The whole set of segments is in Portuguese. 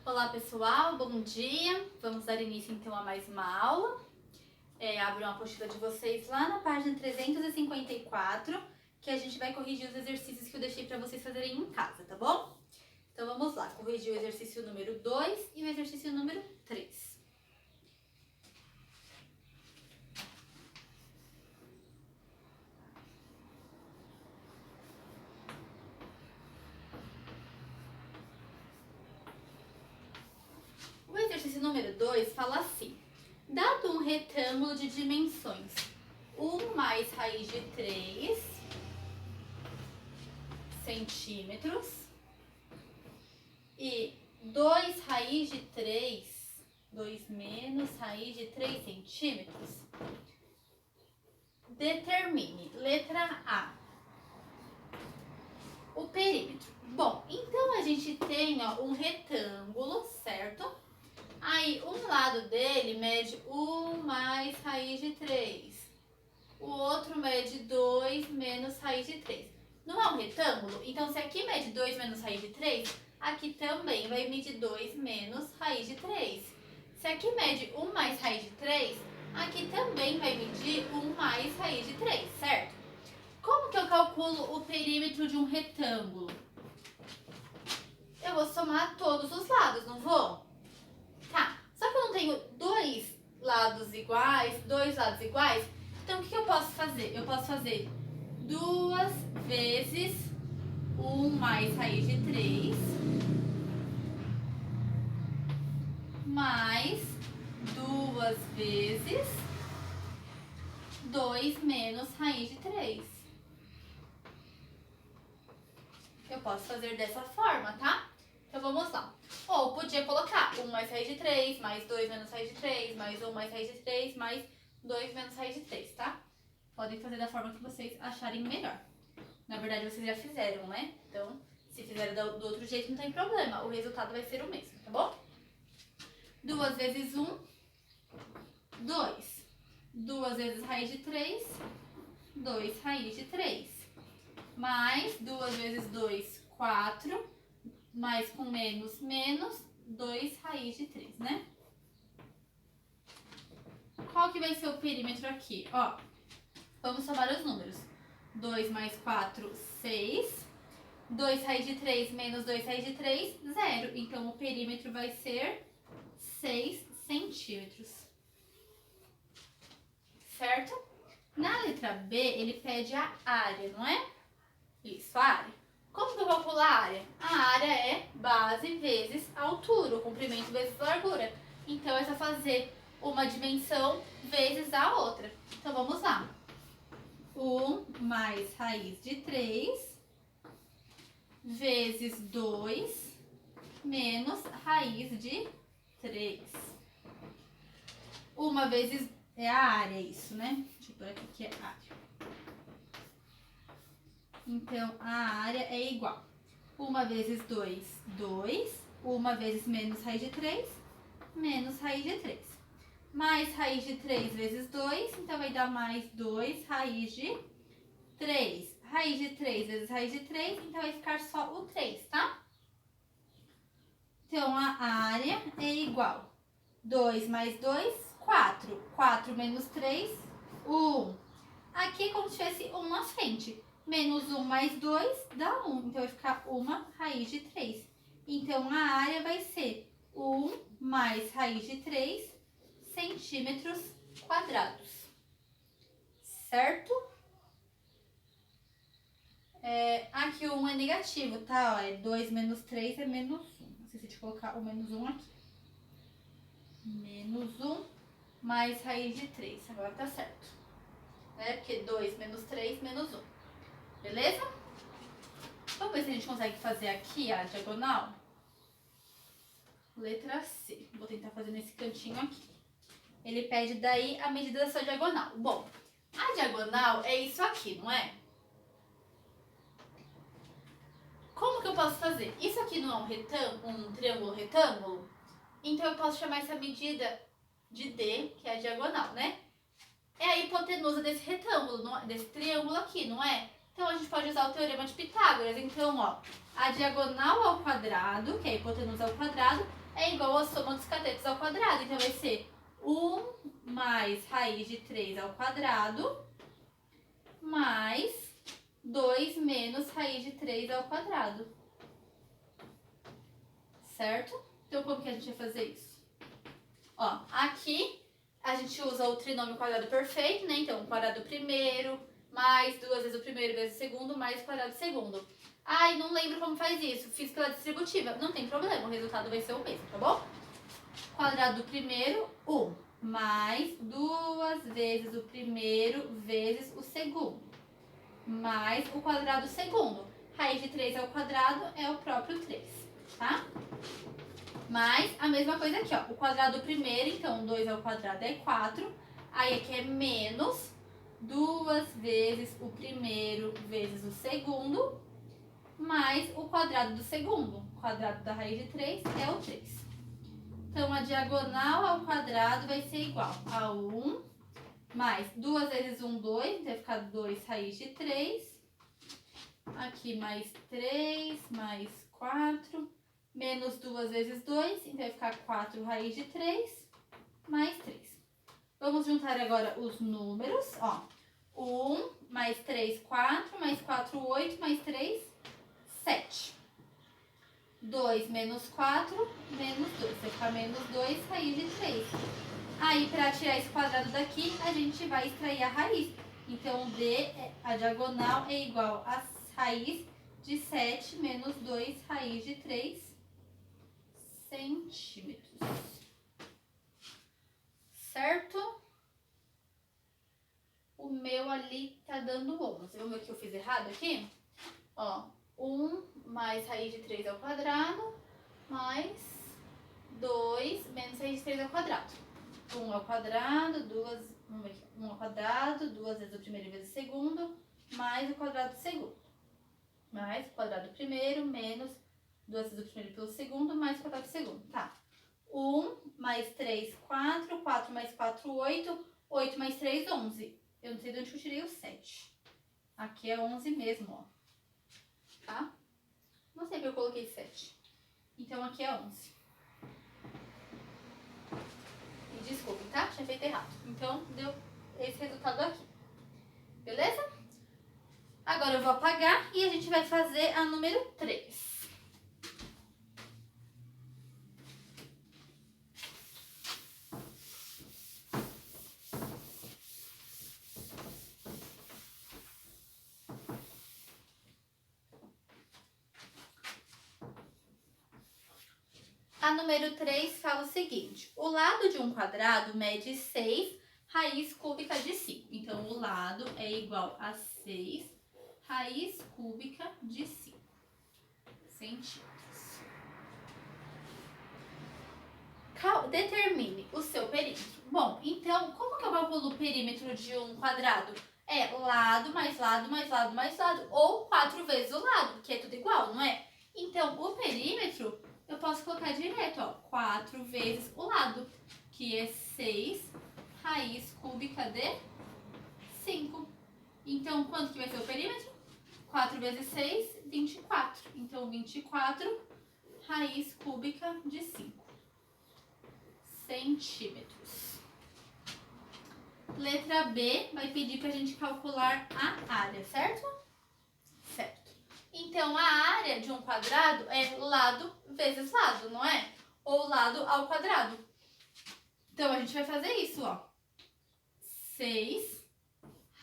Olá pessoal, bom dia! Vamos dar início então a mais uma aula. Abro uma apostila de vocês lá na página 354, que a gente vai corrigir os exercícios que eu deixei para vocês fazerem em casa, tá bom? Então vamos lá, corrigir o exercício número 2 e o exercício número 3. O exercício número 2 fala assim: dado um retângulo de dimensões 1 mais raiz de 3 centímetros e 2 raiz de 3, 2 menos raiz de 3 centímetros, determine, letra A, o perímetro. Bom, então a gente tem um retângulo, certo? Aí, um lado dele mede 1 mais raiz de 3. O outro mede 2 menos raiz de 3. Não é um retângulo? Então, se aqui mede 2 menos raiz de 3, aqui também vai medir 2 menos raiz de 3. Se aqui mede 1 mais raiz de 3, aqui também vai medir 1 mais raiz de 3, certo? Como que eu calculo o perímetro de um retângulo? Eu vou somar todos os lados, não vou? Tá, só que eu não tenho dois lados iguais, então o que eu posso fazer? Eu posso fazer 2 vezes 1 mais raiz de 3 mais 2 vezes 2 menos raiz de 3. Eu posso fazer dessa forma, tá? Então vamos lá. Ou podia colocar 1 mais raiz de 3, mais 2 menos raiz de 3, mais 1 mais raiz de 3, mais 2 menos raiz de 3, tá? Podem fazer da forma que vocês acharem melhor. Na verdade, vocês já fizeram, né? Então, se fizerem do outro jeito, não tem problema. O resultado vai ser o mesmo, tá bom? 2 vezes 1, 2. 2 vezes raiz de 3, 2 raiz de 3. Mais 2 vezes 2, 4. Mais com menos, menos 2 raiz de 3, né? Qual que vai ser o perímetro aqui? Ó, vamos somar os números. 2 mais 4, 6. 2 raiz de 3 menos 2 raiz de 3, 0. Então, o perímetro vai ser 6 centímetros. Certo? Na letra B, ele pede a área, não é? Isso, a área. Como que eu calculo a área? A área é base vezes altura, o comprimento vezes largura. Então, é só fazer uma dimensão vezes a outra. Então, vamos lá. 1 mais raiz de 3 vezes 2 menos raiz de 3. 1 vezes é a área, isso, né? Deixa eu pôr aqui que é área. Então, a área é igual. 1 vezes 2, 2. 1 vezes menos raiz de 3, menos raiz de 3. Mais raiz de 3 vezes 2, então vai dar mais 2 raiz de 3. Raiz de 3 vezes raiz de 3, então vai ficar só o 3, tá? Então, a área é igual. 2 mais 2, 4. 4 menos 3, 1. Aqui é como se tivesse 1 na frente. Menos 1 mais 2 dá 1. Então, vai ficar 1 raiz de 3. Então, a área vai ser 1 mais raiz de 3 centímetros quadrados. Certo? Aqui o 1 é negativo, tá? Ó, 2 menos 3 é menos 1. Não sei se eu colocar o menos 1 aqui. Menos 1 mais raiz de 3. Agora tá certo. Né? Porque 2 menos 3, menos 1. Beleza? Vamos ver se a gente consegue fazer aqui a diagonal. Letra C. Vou tentar fazer nesse cantinho aqui. Ele pede daí a medida da sua diagonal. Bom, a diagonal é isso aqui, não é? Como que eu posso fazer? Isso aqui não é um triângulo retângulo? Então, eu posso chamar essa medida de D, que é a diagonal, né? É a hipotenusa desse retângulo, desse triângulo aqui, não é? Então, a gente pode usar o teorema de Pitágoras. Então, ó, a diagonal ao quadrado, que é a hipotenusa ao quadrado, é igual à soma dos catetos ao quadrado. Então, vai ser 1 mais raiz de 3 ao quadrado mais 2 menos raiz de 3 ao quadrado. Certo? Então, como que a gente vai fazer isso? Ó, aqui a gente usa o trinômio quadrado perfeito, né? Então, o quadrado primeiro mais 2 vezes o primeiro vezes o segundo mais o quadrado segundo. Ai, não lembro como faz isso. Fiz pela distributiva. Não tem problema, o resultado vai ser o mesmo, tá bom? Quadrado do primeiro, 1. Mais 2 vezes o primeiro vezes o segundo. Mais o quadrado do segundo. Raiz de 3 ao quadrado é o próprio 3, tá? Mais a mesma coisa aqui, ó. O quadrado do primeiro, então 2 ao quadrado é 4. Aí aqui é menos 2 vezes o primeiro vezes o segundo, mais o quadrado do segundo. O quadrado da raiz de 3 é o 3. Então, a diagonal ao quadrado vai ser igual a 1 mais 2 vezes 1, 2. Então, vai ficar 2 raiz de 3. Aqui mais 3, mais 4. Menos 2 vezes 2. Então, vai ficar 4 raiz de 3, mais 3. Vamos juntar agora os números, ó. 1 mais 3, 4, mais 4, 8, mais 3, 7. 2 menos 4, menos 2. Vai ficar menos 2 raiz de 3. Aí, para tirar esse quadrado daqui, a gente vai extrair a raiz. Então, a diagonal é igual a raiz de 7 menos 2 raiz de 3 centímetros. Certo? O meu ali tá dando 11. Vamos ver o que eu fiz errado aqui? Ó, 1 mais raiz de 3 ao quadrado, mais 2 menos raiz de 3 ao quadrado. 1 ao quadrado, 1 ao quadrado, 2 vezes o primeiro vezes o segundo, mais o quadrado do segundo. Mais o quadrado do primeiro, menos 2 vezes o primeiro pelo segundo, mais o quadrado do segundo. Tá. 1 mais 3, 4, 4 mais 4, 8, 8 mais 3, 11. Eu não sei de onde eu tirei o 7. Aqui é 11 mesmo, ó. Tá? Não sei porque eu coloquei 7. Então, aqui é 11. E desculpe, tá? Tinha feito errado. Então, deu esse resultado aqui. Beleza? Agora eu vou apagar e a gente vai fazer a número 3. A número 3 fala o seguinte: o lado de um quadrado mede 6 raiz cúbica de 5. Então, o lado é igual a 6 raiz cúbica de 5 centímetros. Determine o seu perímetro. Bom, então, como que eu calculo o perímetro de um quadrado? É lado mais lado mais lado mais lado, ou 4 vezes o lado, que é tudo igual, não é? Então, o perímetro eu posso colocar direto, ó, 4 vezes o lado, que é 6 raiz cúbica de 5. Então, quanto que vai ser o perímetro? 4 vezes 6, 24. Então, 24 raiz cúbica de 5 centímetros. Letra B vai pedir pra gente calcular a área, certo? Certo. Então, a área de um quadrado é lado vezes lado, não é? Ou lado ao quadrado. Então, a gente vai fazer isso, ó. 6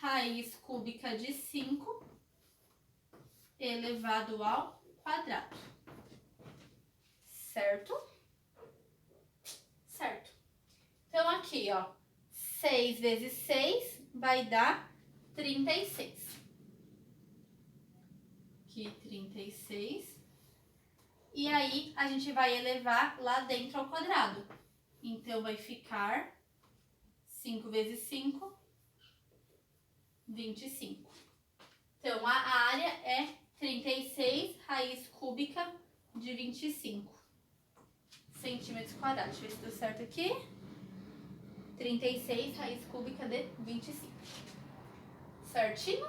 raiz cúbica de 5 elevado ao quadrado. Certo? Certo. Então, aqui, ó. 6 vezes 6 vai dar 36. Aqui, 36. E aí, a gente vai elevar lá dentro ao quadrado. Então, vai ficar 5 vezes 5, 25. Então, a área é 36 raiz cúbica de 25 centímetros quadrados. Deixa eu ver se deu certo aqui. 36 raiz cúbica de 25. Certinho?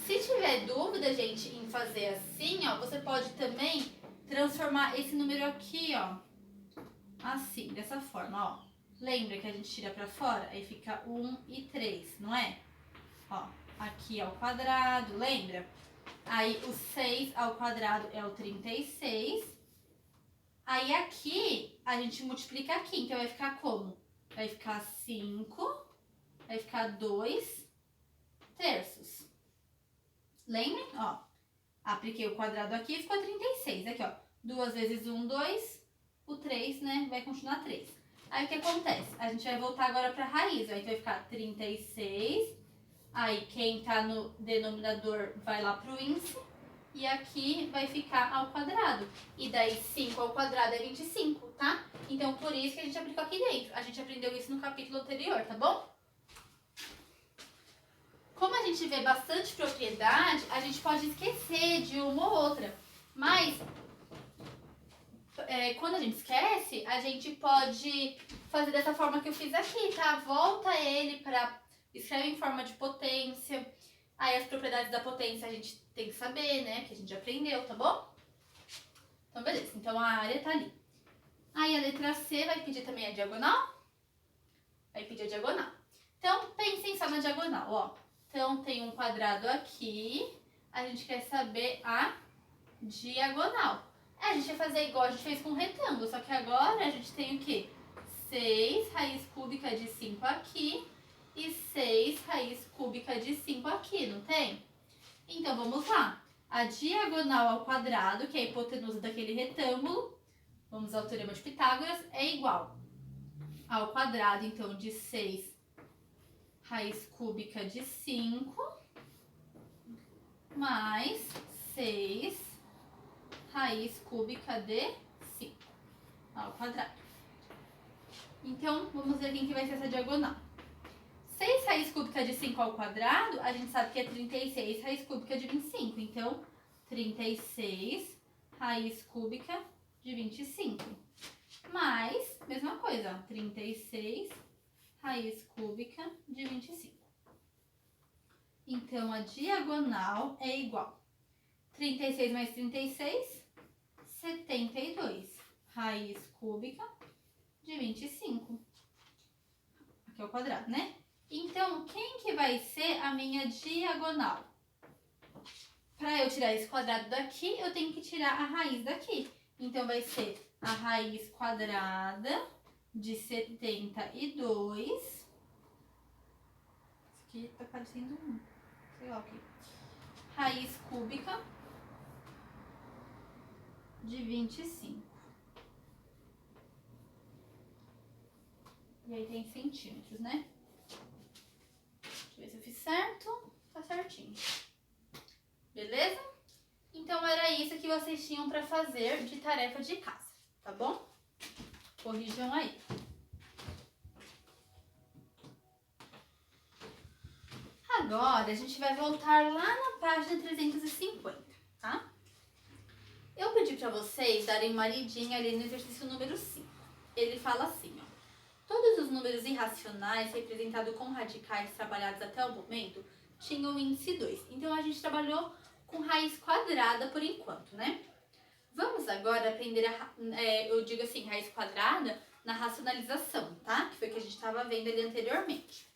Se tiver dúvida, gente, em fazer assim, ó, você pode também transformar esse número aqui, ó, assim, dessa forma, ó. Lembra que a gente tira pra fora? Aí fica 1 e 3, não é? Ó, aqui ao quadrado, lembra? Aí o 6 ao quadrado é o 36. Aí aqui, a gente multiplica aqui, então vai ficar como? Vai ficar 5, vai ficar 2 terços. Lembra? Ó, apliquei o quadrado aqui e ficou 36. Aqui, ó, 2 vezes 1, 2, o 3, né, vai continuar 3. Aí o que acontece? A gente vai voltar agora para a raiz, aí vai ficar 36. Aí quem tá no denominador vai lá pro índice. E aqui vai ficar ao quadrado. E daí 5 ao quadrado é 25, tá? Então por isso que a gente aplicou aqui dentro. A gente aprendeu isso no capítulo anterior, tá bom? Como a gente vê bastante propriedade, a gente pode esquecer de uma ou outra. Mas quando a gente esquece, a gente pode fazer dessa forma que eu fiz aqui, tá? Volta ele para... Escreve em forma de potência. Aí as propriedades da potência a gente tem que saber, né? Que a gente já aprendeu, tá bom? Então, beleza. Então, a área tá ali. Aí, a letra C vai pedir também a diagonal. Vai pedir a diagonal. Então, pensem só na diagonal, ó. Então, tem um quadrado aqui. A gente quer saber a diagonal. A gente vai fazer igual a gente fez com o retângulo. Só que agora a gente tem o quê? 6 raiz cúbica de 5 aqui. E 6 raiz cúbica de 5 aqui, não tem? Então, vamos lá. A diagonal ao quadrado, que é a hipotenusa daquele retângulo, vamos ao teorema de Pitágoras, é igual ao quadrado, então, de 6 raiz cúbica de 5, mais 6 raiz cúbica de 5 ao quadrado. Então, vamos ver quem que vai ser essa diagonal. 6 raiz cúbica de 5 ao quadrado, a gente sabe que é 36 raiz cúbica de 25. Então, 36 raiz cúbica de 25. Mais, mesma coisa, ó, 36 raiz cúbica de 25. Então, a diagonal é igual. 36 mais 36, 72 raiz cúbica de 25. Aqui é o quadrado, né? Então, quem que vai ser a minha diagonal? Para eu tirar esse quadrado daqui, eu tenho que tirar a raiz daqui. Então, vai ser a raiz quadrada de 72. Isso aqui tá parecendo sei lá o que. Raiz cúbica de 25. E aí tem centímetros, né? Deixa eu ver se eu fiz certo. Tá certinho. Beleza? Então, era isso que vocês tinham para fazer de tarefa de casa, tá bom? Corrijam aí. Agora, a gente vai voltar lá na página 350, tá? Eu pedi para vocês darem uma lidinha ali no exercício número 5. Ele fala assim, ó. Todos os números irracionais representados com radicais trabalhados até o momento tinham índice 2. Então, a gente trabalhou com raiz quadrada por enquanto, né? Vamos agora aprender eu digo assim, raiz quadrada na racionalização, tá? Que foi o que a gente estava vendo ali anteriormente.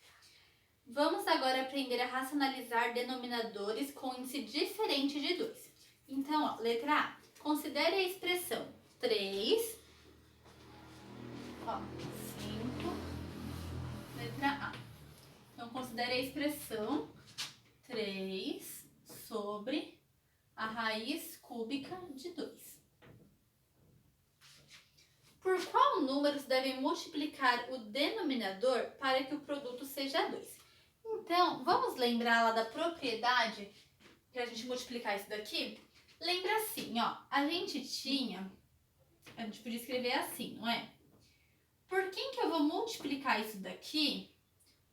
Vamos agora aprender a racionalizar denominadores com índice diferente de 2. Então, ó, letra A. Considere a expressão 3, ó, 5, letra A. Então, considere a expressão 3 sobre a raiz cúbica de 2. Por qual número se deve multiplicar o denominador para que o produto seja 2? Então, vamos lembrar lá da propriedade para a gente multiplicar isso daqui? Lembra assim, ó, a gente podia escrever assim, não é? Por quem que eu vou multiplicar isso daqui?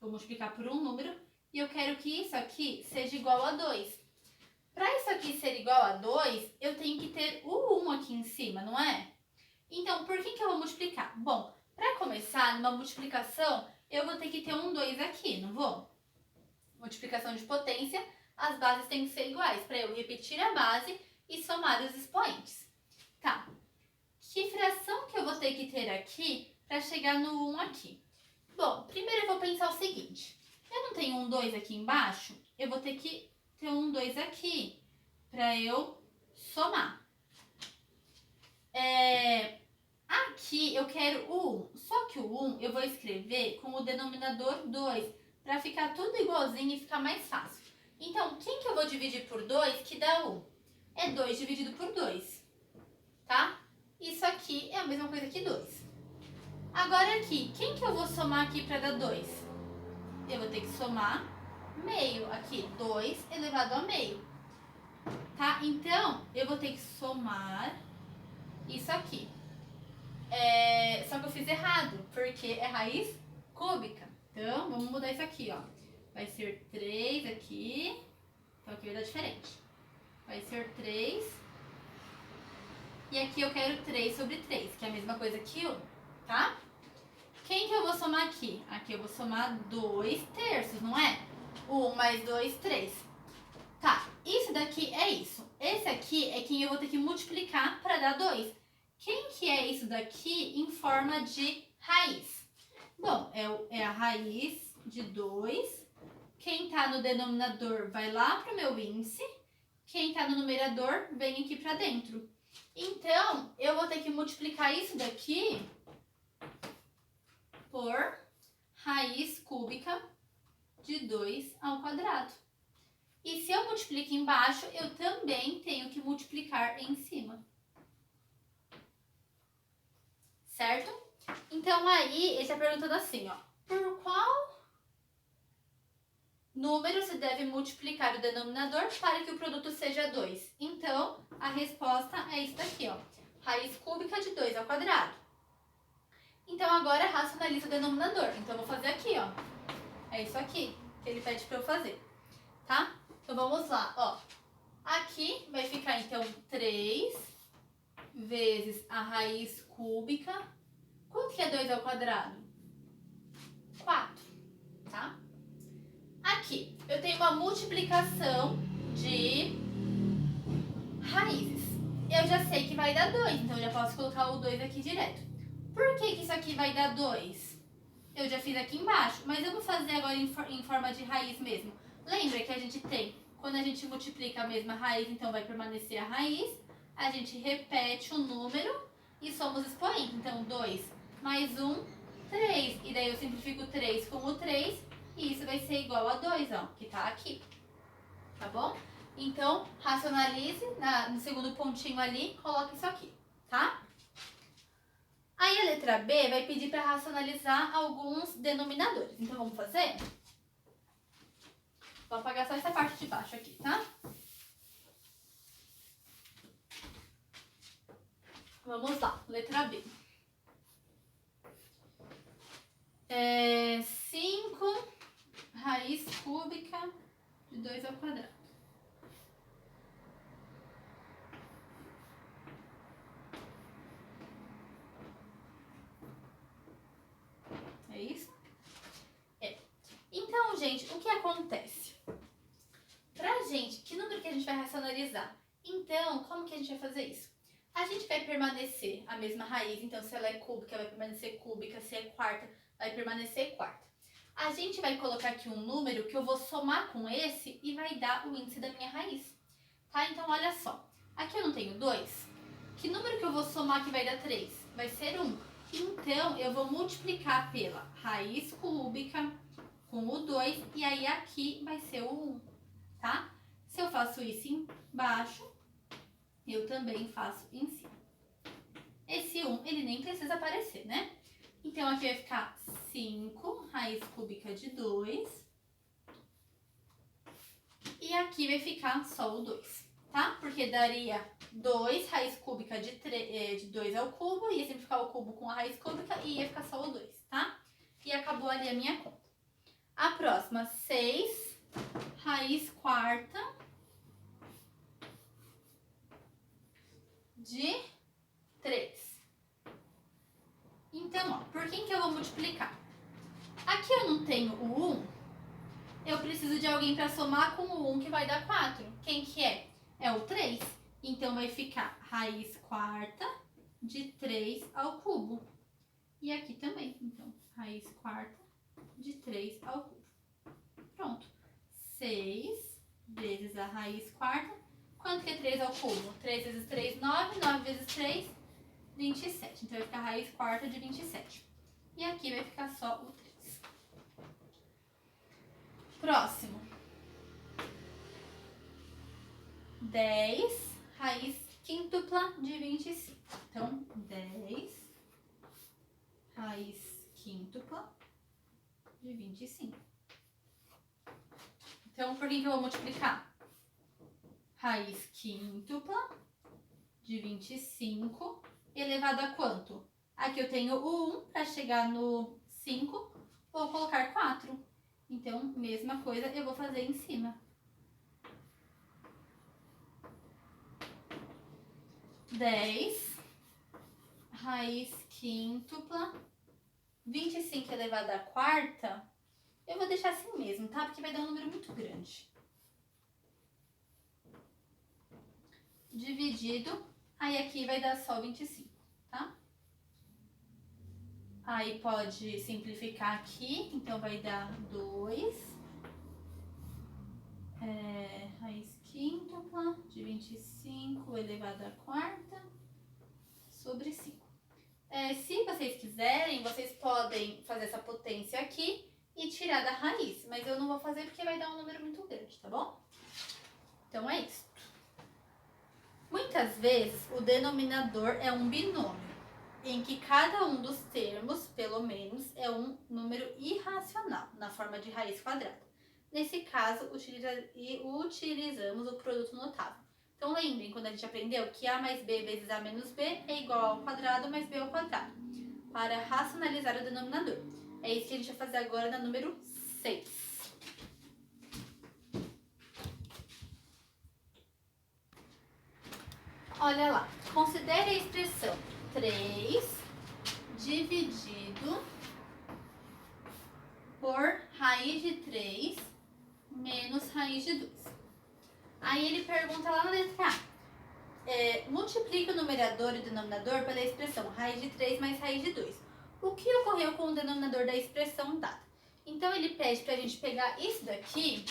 Vou multiplicar por um número e eu quero que isso aqui seja igual a 2. Para isso aqui ser igual a 2, eu tenho que ter o 1 aqui em cima, não é? Então, por que eu vou multiplicar? Bom, para começar, numa multiplicação, eu vou ter que ter um 2 aqui, não vou? Multiplicação de potência, as bases têm que ser iguais, para eu repetir a base e somar os expoentes. Tá, ter que ter aqui para chegar no 1 aqui? Bom, primeiro eu vou pensar o seguinte. Eu não tenho um 2 aqui embaixo? Eu vou ter que ter um 2 aqui para eu somar. Aqui eu quero o 1, só que o 1 eu vou escrever com o denominador 2, para ficar tudo igualzinho e ficar mais fácil. Então, quem que eu vou dividir por 2 que dá 1? É 2 dividido por 2, tá? Isso aqui é a mesma coisa que 2. Agora aqui, quem que eu vou somar aqui para dar 2? Eu vou ter que somar meio aqui, 2 elevado a meio, tá? Então, eu vou ter que somar isso aqui. Só que eu fiz errado, porque é raiz cúbica. Então, vamos mudar isso aqui, ó. Vai ser 3 aqui. Então, aqui vai dar diferente. Vai ser 3. E aqui eu quero 3 sobre 3, que é a mesma coisa que 1, tá? Quem que eu vou somar aqui? Aqui eu vou somar 2 terços, não é? 1 mais 2, 3. Tá, isso daqui é isso. Esse aqui é quem eu vou ter que multiplicar para dar 2. Quem que é isso daqui em forma de raiz? Bom, é a raiz de 2. Quem está no denominador vai lá para o meu índice. Quem está no numerador vem aqui para dentro. Então, eu vou ter que multiplicar isso daqui por raiz cúbica de 2 ao quadrado. E se eu multiplico embaixo, eu também tenho que multiplicar em cima. Certo? Então, aí, ele está perguntando assim, ó. Por qual número se deve multiplicar o denominador para que o produto seja 2? Então, a resposta é isso daqui, ó. Raiz cúbica de 2 ao quadrado. Então, agora racionaliza o denominador. Então, eu vou fazer aqui, ó. É isso aqui que ele pede para eu fazer, tá? Então, vamos lá, ó. Aqui vai ficar, então, 3 vezes a raiz cúbica. Quanto que é 2 ao quadrado? 4, tá? Aqui, eu tenho uma multiplicação de raízes. Eu já sei que vai dar 2, então eu já posso colocar o 2 aqui direto. Por que que isso aqui vai dar 2? Eu já fiz aqui embaixo, mas eu vou fazer agora em forma de raiz mesmo. Lembra que a gente tem, quando a gente multiplica a mesma raiz, então vai permanecer a raiz. A gente repete o número e somos expoentes. Então, 2 mais 1, 3. E daí eu simplifico 3 com o 3 e isso vai ser igual a 2, ó, que tá aqui. Tá bom? Então, racionalize no segundo pontinho ali, coloque isso aqui, tá? Aí a letra B vai pedir para racionalizar alguns denominadores. Então, vamos fazer? Vou apagar só essa parte de baixo aqui, tá? Vamos lá, letra B. 5 raiz cúbica de 2 ao quadrado. É isso? Então, gente, o que acontece? Pra gente, que número que a gente vai racionalizar? Então, como que a gente vai fazer isso? A gente vai permanecer a mesma raiz, então se ela é cúbica, vai permanecer cúbica, se é quarta, vai permanecer quarta. A gente vai colocar aqui um número que eu vou somar com esse e vai dar o índice da minha raiz. Tá? Então, olha só. Aqui eu não tenho 2. Que número que eu vou somar que vai dar 3? Vai ser 1. Então, eu vou multiplicar pela raiz cúbica com o 2 e aí aqui vai ser o 1, tá? Se eu faço isso embaixo, eu também faço em cima. Esse 1, ele nem precisa aparecer, né? Então, aqui vai ficar 5 raiz cúbica de 2. E aqui vai ficar só o 2, tá? Porque daria 2 raiz cúbica de 2 ao cubo, ia simplificar o cubo com a raiz cúbica e ia ficar só o 2, tá? E acabou ali a minha conta. A próxima, 6 raiz quarta de 3. Então, ó, por quem que eu vou multiplicar? Aqui eu não tenho o 1, eu preciso de alguém para somar com o 1 que vai dar 4. Quem que é? É o 3. Então, vai ficar raiz quarta de 3 ao cubo. E aqui também, então, raiz quarta de 3 ao cubo. Pronto. 6 vezes a raiz quarta. Quanto que é 3 ao cubo? 3 vezes 3, 9. 9 vezes 3, 27. Então, vai ficar a raiz quarta de 27. E aqui vai ficar só o 3. Próximo. 10 raiz quíntupla de 25. Então, 10 raiz quíntupla de 25. Então, por que eu vou multiplicar? Raiz quíntupla de 25 elevado a quanto? Aqui eu tenho o 1 para chegar no 5, vou colocar 4. Então, mesma coisa eu vou fazer em cima. 10 raiz quíntupla 25 elevado à quarta, eu vou deixar assim mesmo, tá? Porque vai dar um número muito grande. Dividido, aí aqui vai dar só 25, tá? Aí pode simplificar aqui, então vai dar 2 raiz quíntupla de 25 elevado à quarta sobre 5. Se vocês quiserem, vocês podem fazer essa potência aqui e tirar da raiz, mas eu não vou fazer porque vai dar um número muito grande, tá bom? Então é isso. Muitas vezes o denominador é um binômio, em que cada um dos termos, pelo menos, é um número irracional, na forma de raiz quadrada. Nesse caso, utilizamos o produto notável. Então lembrem, quando a gente aprendeu que A mais B vezes A menos B é igual ao quadrado mais B ao quadrado, para racionalizar o denominador. É isso que a gente vai fazer agora na número 6. Olha lá, considere a expressão 3 dividido por raiz de 3 menos raiz de 2. Aí ele pergunta lá na letra A, multiplica o numerador e o denominador pela expressão raiz de 3 mais raiz de 2. O que ocorreu com o denominador da expressão dada? Então ele pede para a gente pegar isso daqui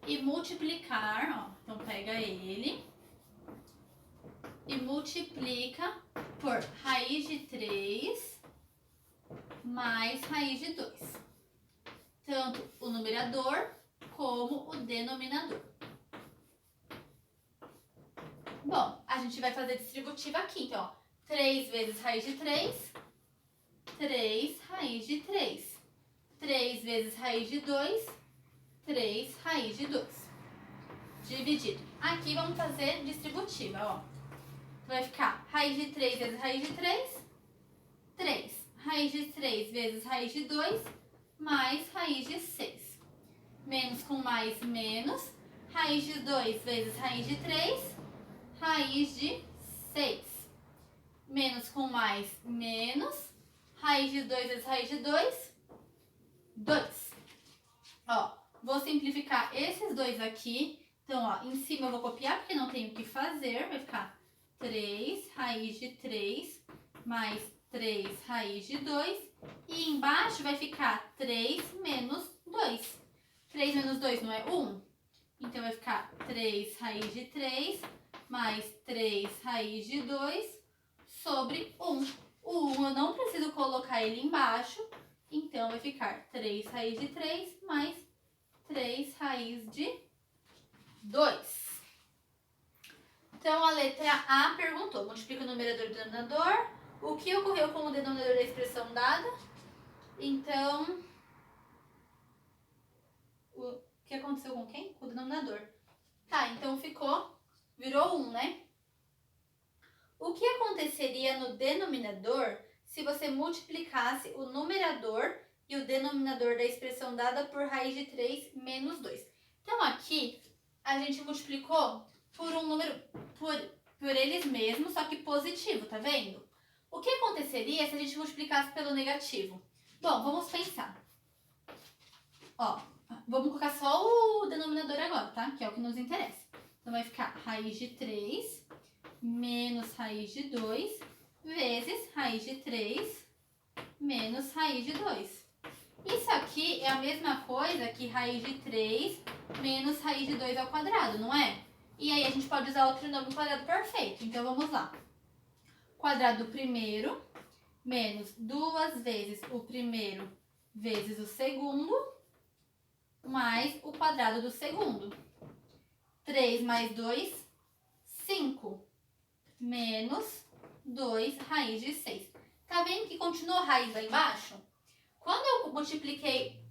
e multiplicar, ó. Então pega ele e multiplica por raiz de 3 mais raiz de 2. Tanto o numerador como o denominador. Bom, a gente vai fazer distributiva aqui, então, ó. 3 vezes raiz de 3, 3 raiz de 3. 3 vezes raiz de 2, 3 raiz de 2. Dividido. Aqui vamos fazer distributiva, ó. Então vai ficar raiz de 3 vezes raiz de 3, 3. Raiz de 3 vezes raiz de 2, mais raiz de 6. Menos com mais, menos. Raiz de 2 vezes raiz de 3, raiz de 6. Menos com mais, menos. Raiz de 2 vezes raiz de 2, 2. Ó, vou simplificar esses dois aqui. Então, ó, em cima eu vou copiar porque não tenho o que fazer. Vai ficar 3 raiz de 3 mais 3 raiz de 2. E embaixo vai ficar 3 menos 2. 3 menos 2 não é 1? Então, vai ficar 3 raiz de 3 mais 3 raiz de 2 sobre 1. O 1 eu não preciso colocar ele embaixo, então vai ficar 3 raiz de 3 mais 3 raiz de 2. Então, a letra A perguntou, multiplica o numerador e o denominador. O que ocorreu com o denominador da expressão dada? Então, o que aconteceu com quem? Com o denominador. Tá, então virou 1, né? O que aconteceria no denominador se você multiplicasse o numerador e o denominador da expressão dada por raiz de 3 menos 2? Então, aqui, a gente multiplicou por um número, por eles mesmos, só que positivo, tá vendo? O que aconteceria se a gente multiplicasse pelo negativo? Bom, vamos pensar. Ó, vamos colocar só o denominador agora, tá? Que é o que nos interessa. Então, vai ficar raiz de 3 menos raiz de 2 vezes raiz de 3 menos raiz de 2. Isso aqui é a mesma coisa que raiz de 3 menos raiz de 2 ao quadrado, não é? E aí a gente pode usar o trinômio quadrado perfeito. Então vamos lá. Quadrado do primeiro menos 2 vezes o primeiro vezes o segundo mais o quadrado do segundo. 3 mais 2, 5. Menos 2 raiz de 6. Tá vendo que continua raiz lá embaixo? Quando eu multipliquei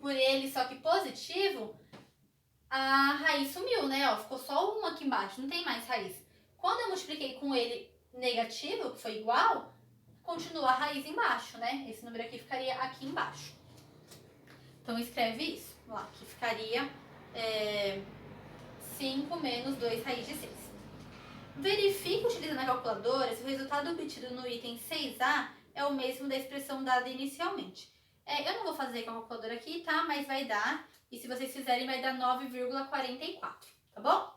por ele, só que positivo, a raiz sumiu, né? Ó, ficou só uma aqui embaixo, não tem mais raiz. Quando eu multipliquei com ele negativo, que foi igual, continua a raiz embaixo, né? Esse número aqui ficaria aqui embaixo. Então, escreve isso lá, que ficaria 5 menos 2 raiz de 6. Verifique utilizando a calculadora se o resultado obtido no item 6A é o mesmo da expressão dada inicialmente. Eu não vou fazer com a calculadora aqui, tá? Mas vai dar, e se vocês fizerem, vai dar 9,44, tá bom?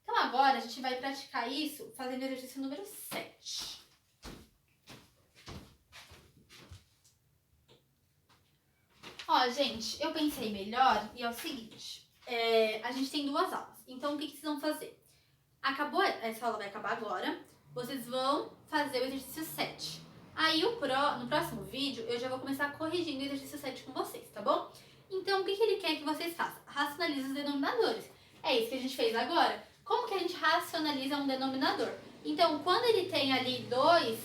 Então, agora a gente vai praticar isso fazendo o exercício número 7. Ó, gente, eu pensei melhor e é o seguinte, a gente tem 2 aulas, então o que vocês vão fazer? Acabou, essa aula vai acabar agora, vocês vão fazer o exercício 7. Aí no próximo vídeo eu já vou começar corrigindo o exercício 7 com vocês, tá bom? Então o que ele quer que vocês façam? Racionalize os denominadores. É isso que a gente fez agora. Como que a gente racionaliza um denominador? Então quando ele tem ali 2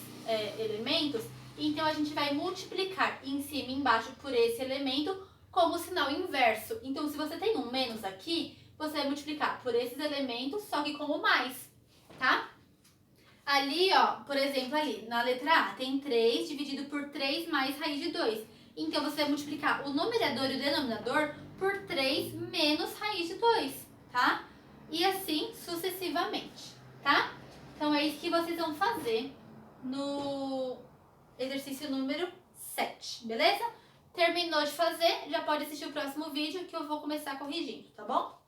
elementos, então a gente vai multiplicar em cima e embaixo por esse elemento como sinal inverso. Então se você tem um menos aqui, você vai multiplicar por esses elementos, só que com o mais, tá? Ali, ó, por exemplo, ali, na letra A, tem 3 dividido por 3 mais raiz de 2. Então, você vai multiplicar o numerador e o denominador por 3 menos raiz de 2, tá? E assim sucessivamente, tá? Então, é isso que vocês vão fazer no exercício número 7, beleza? Terminou de fazer, já pode assistir o próximo vídeo que eu vou começar corrigindo, tá bom?